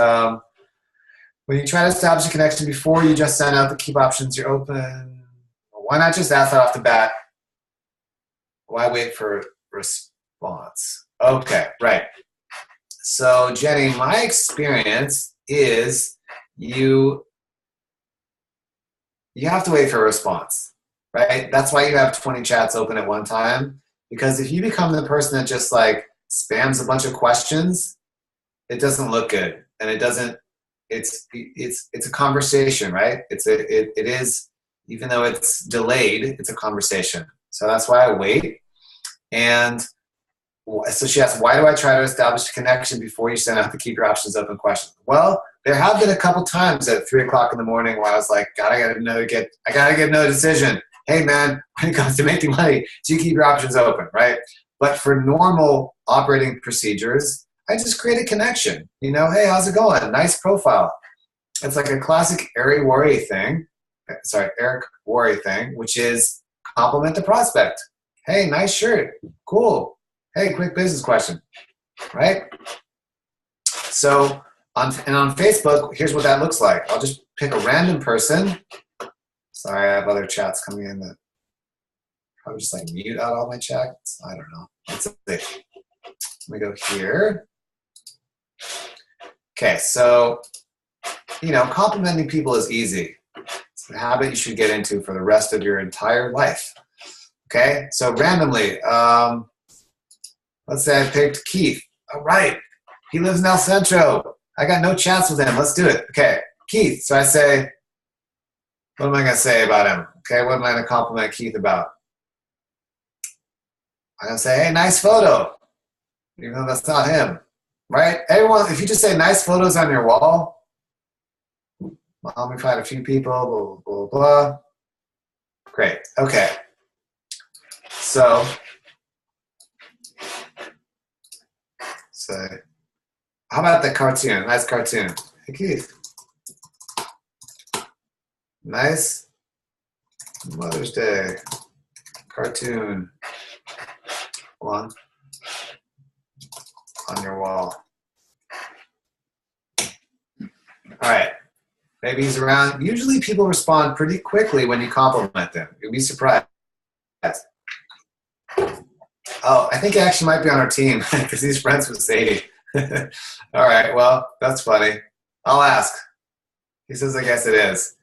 when you try to establish a connection before you just send out the keep options you're open, why not just ask that off the bat? Why wait for response? Okay, right. So, Jenny, my experience is you have to wait for a response, right? That's why you have 20 chats open at one time, because if you become the person that just like spams a bunch of questions, it doesn't look good, and it doesn't. It's a conversation, right? It is, even though it's delayed, it's a conversation. So that's why I wait. And so she asked, why do I try to establish a connection before you send out the keep your options open question? Well, there have been a couple times at 3 o'clock in the morning where I was like, I gotta get another decision. Hey man, when it comes to making money, do you keep your options open, right? But for normal operating procedures, I just create a connection. You know, hey, how's it going? Nice profile. It's like a classic Eric Worre thing, which is compliment the prospect. Hey, nice shirt. Cool. Hey, quick business question, right? So on Facebook, here's what that looks like. I'll just pick a random person. Sorry, I have other chats coming in that probably just like mute out all my chats. I don't know. Let's see. Let me go here. Okay, so, you know, complimenting people is easy. It's a habit you should get into for the rest of your entire life. Okay, so randomly, let's say I picked Keith. All right, he lives in El Centro. I got no chats with him. Let's do it. Okay, Keith. So I say, what am I going to say about him? Okay, what am I going to compliment Keith about? I'm going to say, hey, nice photo. Even though that's not him, right? Everyone, if you just say nice photos on your wall, we've had a few people, blah, blah, blah, blah. Great, okay. So how about the cartoon? Nice cartoon. Hey, Keith. Nice Mother's Day cartoon one on your wall. All right. Maybe he's around. Usually people respond pretty quickly when you compliment them. You'll be surprised. Oh, I think he actually might be on our team because he's friends with Sadie. All right, well, that's funny. I'll ask. He says, I guess it is.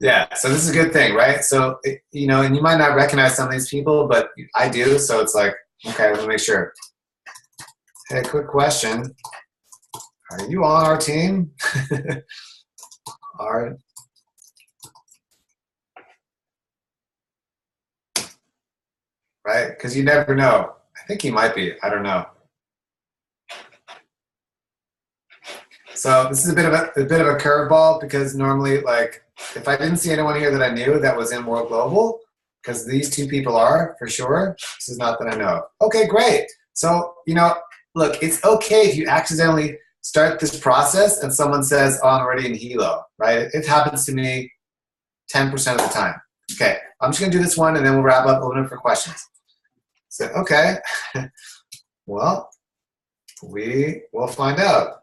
Yeah, so this is a good thing, right? So, you know, and you might not recognize some of these people, but I do, so it's like, okay, let me make sure. Hey, quick question. Are you on our team? All right. Right? Because you never know. I think he might be. I don't know. So this is a bit of a curveball because normally, like, if I didn't see anyone here that I knew that was in World Global, because these two people are for sure. This is not that I know. Okay, great. So, you know, look, it's okay if you accidentally start this process and someone says, oh, I'm already in Hilo, right? It happens to me 10% of the time. Okay, I'm just going to do this one and then we'll wrap up, open up for questions. So, okay. Well, we will find out.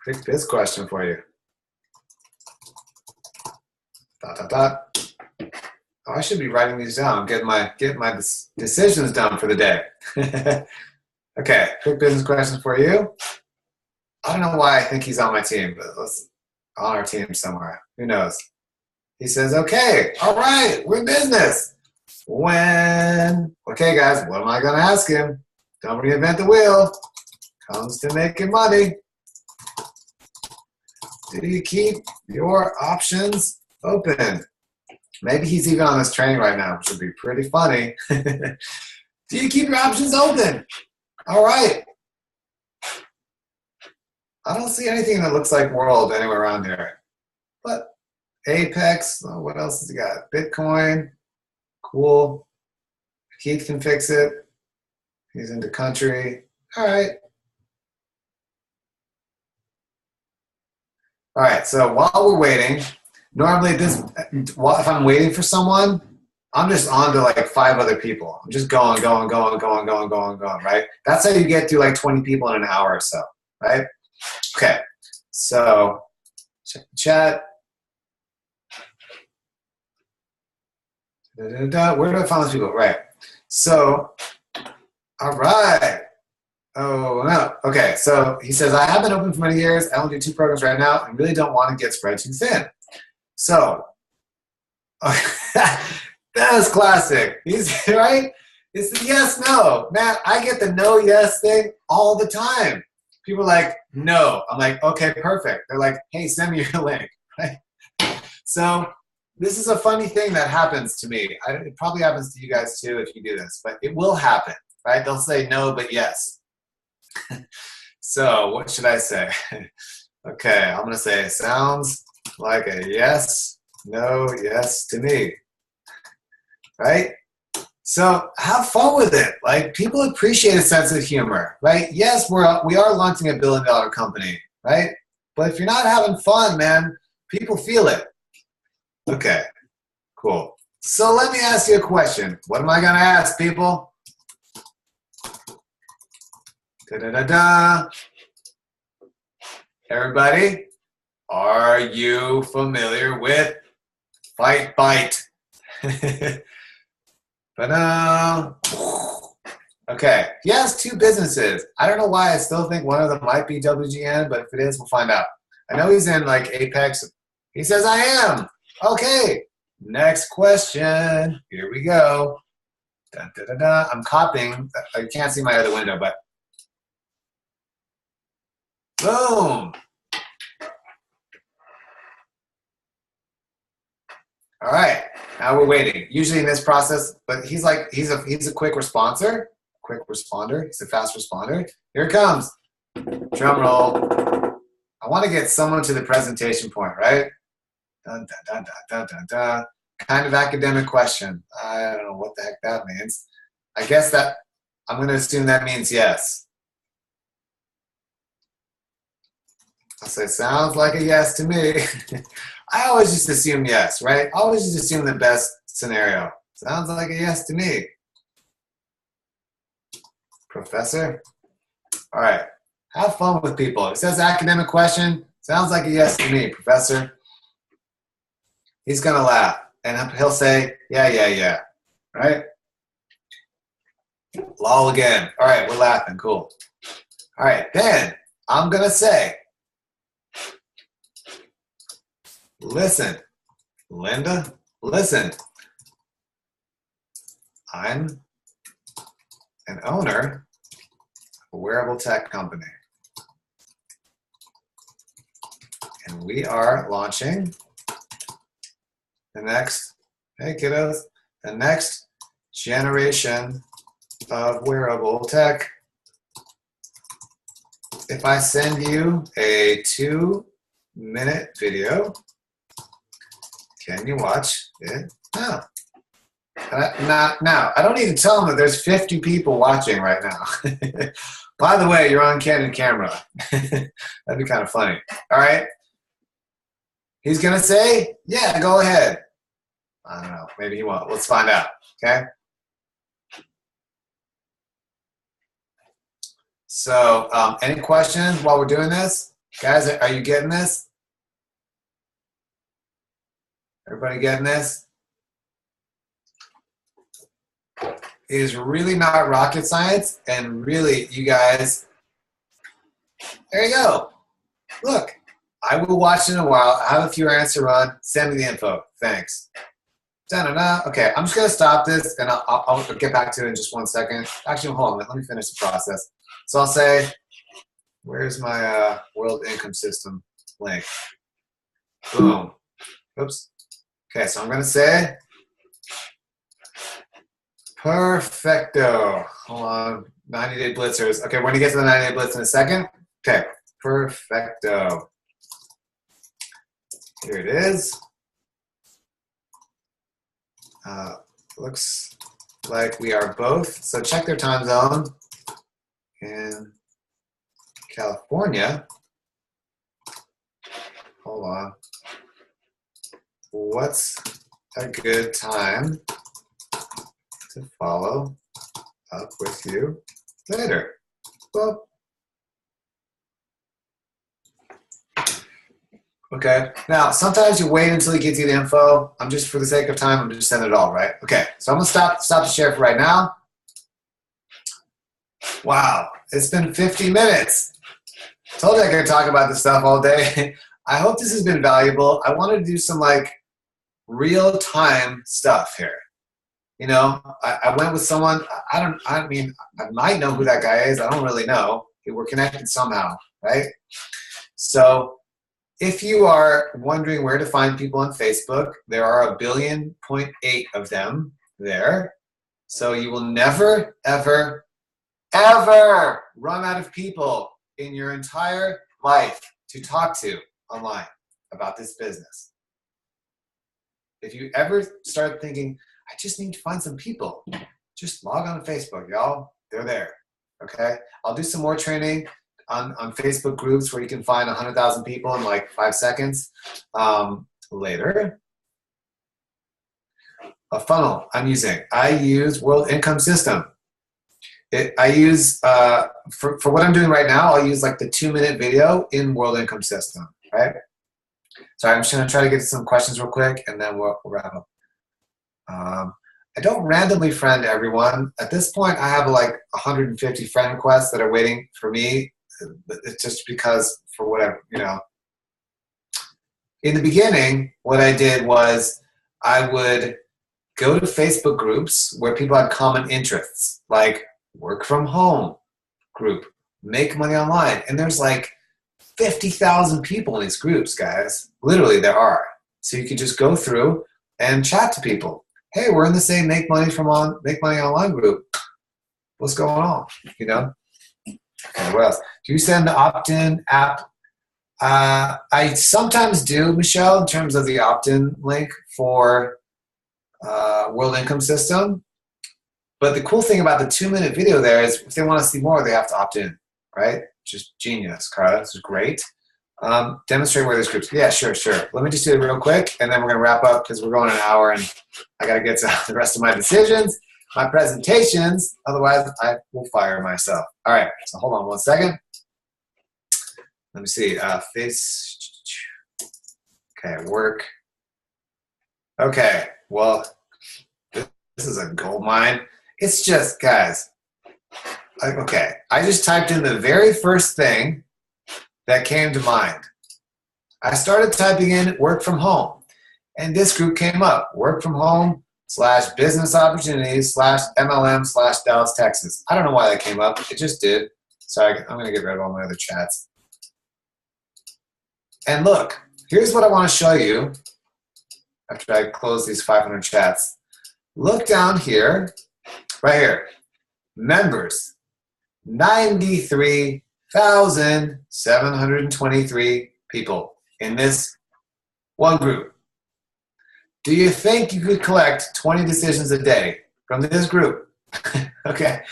Quick biz question for you. Dot, dot, dot. Oh, I should be writing these down. Get my decisions done for the day. Okay, quick business question for you. I don't know why I think he's on my team, but let's on our team somewhere. Who knows? He says, okay, all right, we're in business. When, okay guys, what am I gonna ask him? Don't reinvent the wheel. Comes to making money. Do you keep your options open? Maybe he's even on this training right now, which would be pretty funny. Do you keep your options open? All right. I don't see anything that looks like World anywhere around here. But Apex, oh, what else has he got? Bitcoin, cool. Keith can fix it. He's into country. All right. All right, so while we're waiting, normally if I'm waiting for someone, I'm just on to like 5 other people. I'm just going, right? That's how you get through like 20 people in an hour or so, right? Okay, so check the chat. Where do I find those people? Right, so, all right. Oh, no. Okay, so he says, I have been open for many years. I only do 2 programs right now and really don't want to get spread too thin. So, that is classic. He's right. It's the yes, no. Man, I get the no, yes thing all the time. People are like, no. I'm like, okay, perfect. They're like, hey, send me your link. Right? So this is a funny thing that happens to me. It probably happens to you guys too if you do this, but it will happen, right? They'll say no, but yes. So what should I say? Okay, I'm going to say sounds like a yes, no, yes to me. Right? So have fun with it. Like, people appreciate a sense of humor, right? Yes, we are launching a $1 billion company, right? But if you're not having fun, man, people feel it. Okay, cool. So let me ask you a question. What am I going to ask, people? Da-da-da-da. Everybody, are you familiar with Fight Bite? Okay, he has 2 businesses. I don't know why I still think one of them might be WGN, but if it is, we'll find out. I know he's in like Apex. He says, I am. Okay, next question. Here we go. Dun, dun, dun, dun. I'm copying. I can't see my other window, but boom. All right, now we're waiting. Usually in this process, but he's a quick responder. He's a fast responder. Here it comes. Drum roll. I want to get someone to the presentation point, right? Dun, dun, dun, dun, dun, dun, dun. Kind of academic question. I don't know what the heck that means. I guess that I'm going to assume that means yes. I'll say sounds like a yes to me. I always just assume yes, right? I always just assume the best scenario. Sounds like a yes to me. Professor? All right. Have fun with people. It says academic question. Sounds like a yes to me, Professor. He's going to laugh. And he'll say, yeah. Right? Lol again. All right, we're laughing. Cool. All right, then I'm going to say, listen, Linda, listen. I'm an owner of a wearable tech company. And we are launching the next, hey kiddos, the next generation of wearable tech. If I send you a 2-minute video, can you watch it now? Now, I don't need to tell them that there's 50 people watching right now. By the way, you're on candid camera. That'd be kind of funny. All right? He's going to say, yeah, go ahead. I don't know. Maybe he won't. Let's find out. Okay? So, any questions while we're doing this? Guys, are you getting this? Everybody getting this? It is really not rocket science, and really, you guys, there you go. Look, I will watch in a while. I have a few errands to run. Send me the info. Thanks. Da-da-da. Okay, I'm just going to stop this, and I'll get back to it in just 1 second. Actually, hold on. Let me finish the process. So I'll say, where's my world income system link? Boom. Oops. Okay, so I'm going to say, perfecto. Hold on. 90-day blitzers. Okay, we're going to get to the 90-day blitz in a second. Okay, perfecto. Here it is. Looks like we are both. So check their time zone. In California. Hold on. What's a good time to follow up with you later? Well, okay. Now, sometimes you wait until you get to the info. I'm just, for the sake of time, I'm just sending it all, right? Okay. So I'm gonna stop the share for right now. Wow, it's been 50 minutes. Told you I could talk about this stuff all day. I hope this has been valuable. I wanted to do some like real-time stuff here. You know, I went with someone, I mean, I might know who that guy is. I don't really know. We're connected somehow, right? So if you are wondering where to find people on Facebook, there are 1.8 billion of them there. So you will never, ever, ever run out of people in your entire life to talk to online about this business. If you ever start thinking, I just need to find some people, just log on to Facebook, y'all. They're there, okay? I'll do some more training on Facebook groups where you can find 100,000 people in like 5 seconds later. A funnel I'm using. I use World Income System. I use, for what I'm doing right now, I'll use like the 2-minute video in World Income System, right? So I'm just going to try to get to some questions real quick, and then we'll wrap up. I don't randomly friend everyone. At this point, I have like 150 friend requests that are waiting for me. It's just because, for whatever, you know. In the beginning, what I did was I would go to Facebook groups where people had common interests, like work from home group, make money online. And there's like 50,000 people in these groups, guys. Literally, there are. So you can just go through and chat to people. Hey, we're in the same Make Money Online group. What's going on? You know? Okay, what else? Do you send the opt-in app? I sometimes do, Michelle, in terms of the opt-in link for World Income System. But the cool thing about the 2-minute video there is if they want to see more, they have to opt in, right? Just genius, Carla. This is great. Demonstrate where there's groups. Yeah, sure. Let me just do it real quick, and then we're going to wrap up because we're going an hour, and I got to get to the rest of my decisions, my presentations. Otherwise, I will fire myself. All right, so hold on 1 second. Let me see. Okay, work. Okay, well, this is a gold mine. It's just, guys, okay, I just typed in the very first thing that came to mind. I started typing in work from home, and this group came up, work from home / business opportunities / MLM / Dallas, Texas. I don't know why that came up. It just did. Sorry, I'm going to get rid of all my other chats. And look, here's what I want to show you after I close these 500 chats. Look down here, right here, members, 93,723 people in this one group. Do you think you could collect 20 decisions a day from this group? Okay,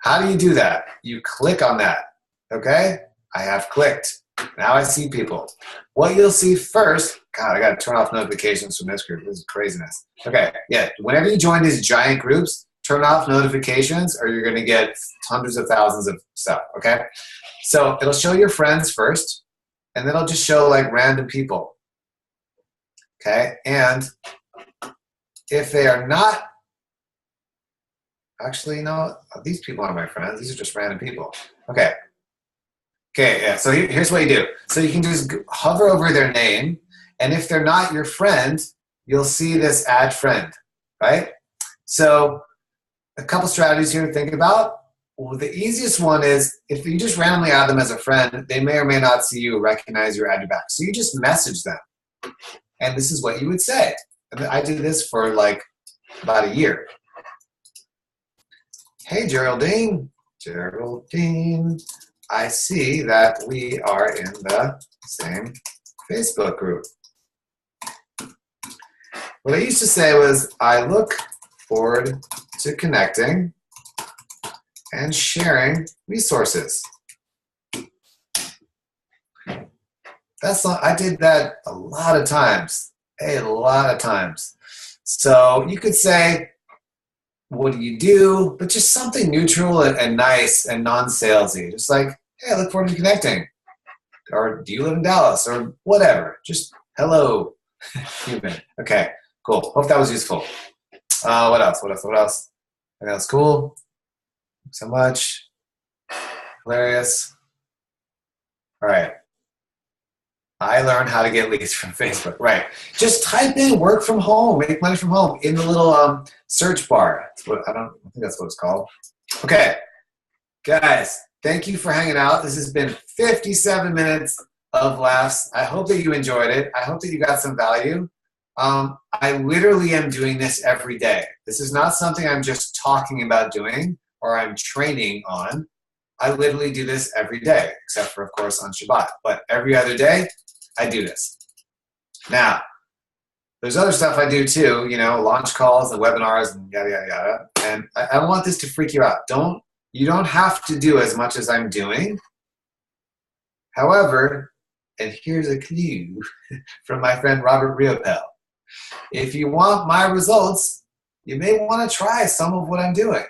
how do you do that? You click on that, okay? I have clicked. Now I see people. What you'll see first, God, I got to turn off notifications from this group. This is craziness. Okay, yeah, whenever you join these giant groups, turn off notifications or you're going to get hundreds of thousands of stuff, okay? So it'll show your friends first, and then it'll just show like random people, okay? And if they are not, actually, no, these people aren't my friends. These are just random people. Okay. Okay, yeah, so here's what you do. So you can just hover over their name, and if they're not your friend, you'll see this add friend, right? So a couple strategies here to think about. Well, the easiest one is if you just randomly add them as a friend, they may or may not see you, recognize you, or add you back. So you just message them. And this is what you would say. And I did this for like about a year. Hey, Geraldine. Geraldine, I see that we are in the same Facebook group. What I used to say was, I look forward to connecting and sharing resources. I did that a lot of times, So you could say, what do you do? But just something neutral and nice and non-salesy. Just like, hey, I look forward to connecting. Or do you live in Dallas? Or whatever. Just hello, human. Okay, cool. Hope that was useful. What else? I think that's cool. Thanks so much. Hilarious. All right. I learned how to get leads from Facebook. Right. Just type in work from home, make money from home in the little search bar. I think that's what it's called. Okay. Guys, thank you for hanging out. This has been 57 minutes of laughs. I hope that you enjoyed it. I hope that you got some value. I literally am doing this every day. This is not something I'm just talking about doing or I'm training on. I literally do this every day, except for, of course, on Shabbat. But every other day, I do this. Now, there's other stuff I do too, launch calls and webinars and yada, yada, yada. And I don't want this to freak you out. You don't have to do as much as I'm doing. However, and here's a clue from my friend Robert Riopel. If you want my results, you may want to try some of what I'm doing.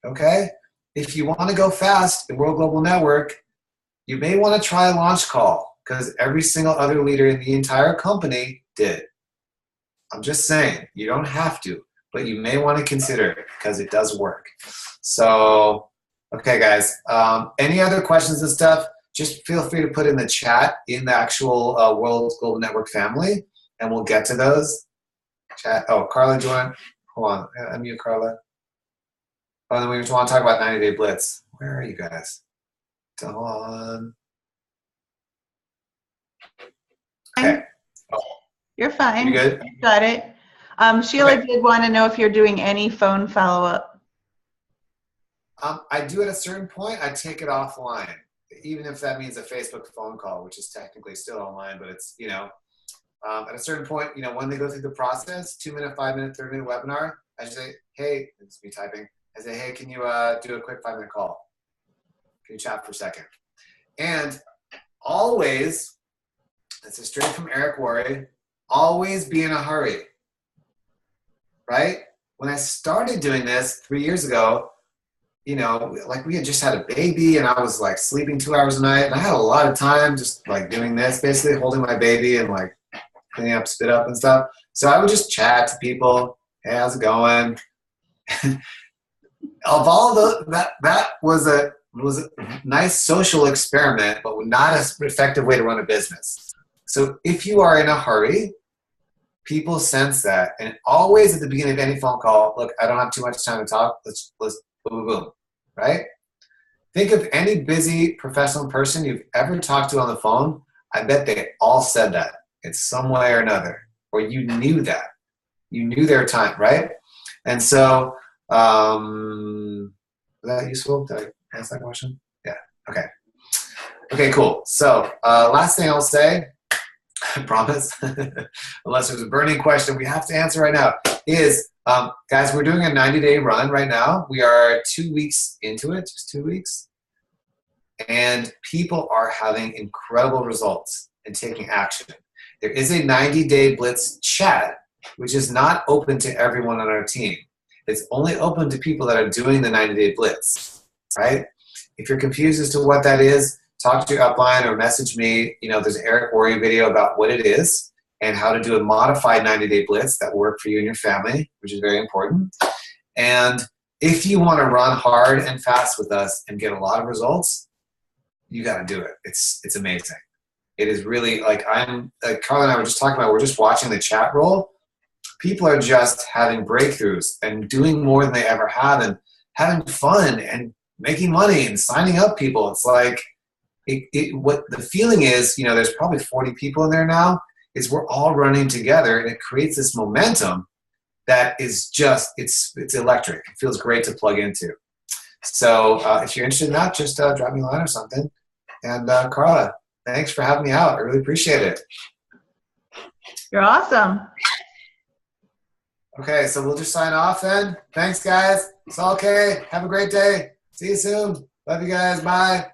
Okay? If you want to go fast in World Global Network, you may want to try a launch call because every single other leader in the entire company did. I'm just saying, you don't have to, but you may want to consider it because it does work. So, okay, guys, any other questions and stuff, just feel free to put in the chat in the actual World Global Network family, and we'll get to those. Chat. Oh, Carla, do you want to, hold on, unmute Carla. Oh, then we just want to talk about 90-Day Blitz. Where are you guys? Dawn. Okay. Oh. You're fine. You good? You got it. Sheila did want to know if you're doing any phone follow-up. I do at a certain point. I take it offline, even if that means a Facebook phone call, which is technically still online, but it's, at a certain point, when they go through the process, 2-minute, 5-minute, 30-minute webinar, I just say, hey, it's me typing. I say, hey, can you do a quick 5-minute call? Can you chat for a second? And always, this is straight from Eric Worre, always be in a hurry, right? When I started doing this 3 years ago, like we had just had a baby and I was like sleeping 2 hours a night and I had a lot of time just like doing this, basically holding my baby and like cleaning up, spit up and stuff. So I would just chat to people. Hey, how's it going? Of all that was a nice social experiment, but not an effective way to run a business. So if you are in a hurry, people sense that. And always at the beginning of any phone call, look, I don't have too much time to talk. Let's boom, boom, boom, right? Think of any busy professional person you've ever talked to on the phone. I bet they all said that in some way or another, or you knew that. You knew their time, right? And so, was that useful? Did I answer that question? Yeah, okay. Okay, cool. So last thing I'll say, I promise, unless there's a burning question we have to answer right now, is, guys, we're doing a 90-day run right now. We are 2 weeks into it, just 2 weeks. And people are having incredible results and taking action. There is a 90-day Blitz chat, which is not open to everyone on our team. It's only open to people that are doing the 90-day blitz, right? If you're confused as to what that is, talk to your upline or message me. There's an Eric Worre video about what it is and how to do a modified 90-day blitz that work for you and your family, which is very important. And if you want to run hard and fast with us and get a lot of results, you got to do it. It's amazing. It is really Carla and I were just talking about, we're just watching the chat roll. People are just having breakthroughs and doing more than they ever have and having fun and making money and signing up people. It's like, what the feeling is, there's probably 40 people in there now, is we're all running together, and it creates this momentum that is just, it's electric. It feels great to plug into. So if you're interested in that, just drop me a line or something. And Carla, thanks for having me out. I really appreciate it. You're awesome. Okay, so we'll just sign off then. Thanks, guys. It's all okay. Have a great day. See you soon. Love you guys. Bye.